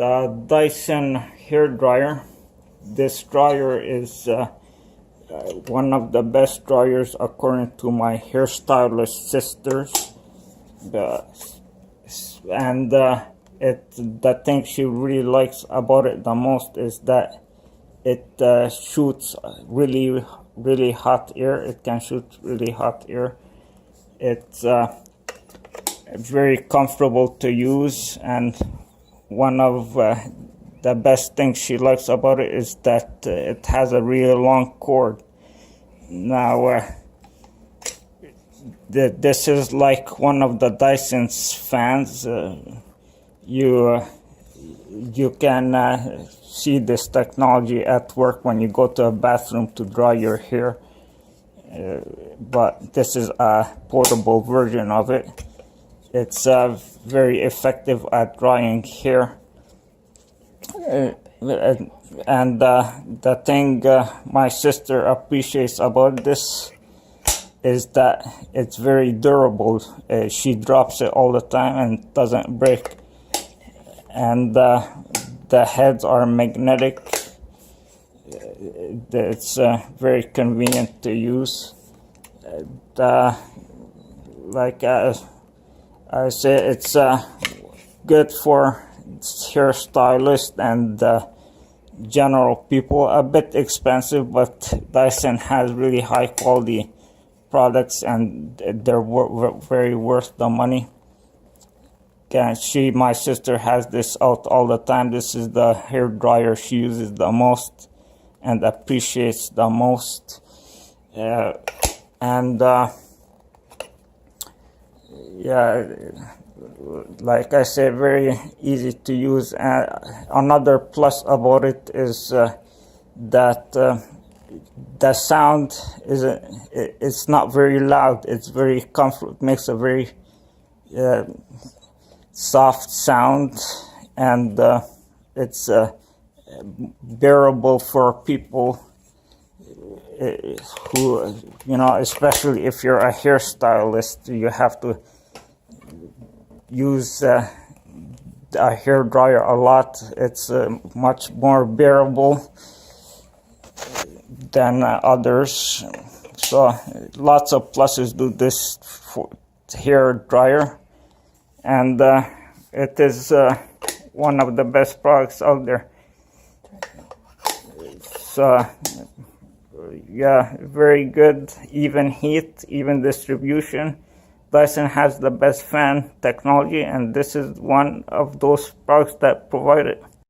the Dyson hair dryer. This dryer is one of the best dryers according to my hairstylist sisters. The thing she really likes about it the most is that it shoots really hot air. It can shoot really hot air. It's very comfortable to use, and one of the best things she likes about it is that it has a really long cord. Now this is like one of the Dyson's fans. You can see this technology at work when you go to a bathroom to dry your hair, but this is a portable version of it. It's very effective at drying hair, and the thing my sister appreciates about this is that it's very durable. She drops it all the time and it doesn't break, and the heads are magnetic. It's very convenient to use. Like I say, it's good for hairstylists and general people. A bit expensive, but Dyson has really high quality products, and they're very worth the money. My sister has this out all the time. This is the hair dryer she uses the most and appreciates the most. Yeah, like I said, very easy to use. Another plus about it is that the sound it's not very loud. It's very comfortable. It makes a very soft sound, and it's bearable for people who, especially if you're a hairstylist, you have to use a hair dryer a lot. It's much more bearable than others. So lots of pluses to this hair dryer, and it is one of the best products out there. So yeah, very good, even heat, even distribution. Dyson has the best fan technology, and this is one of those products that provide it.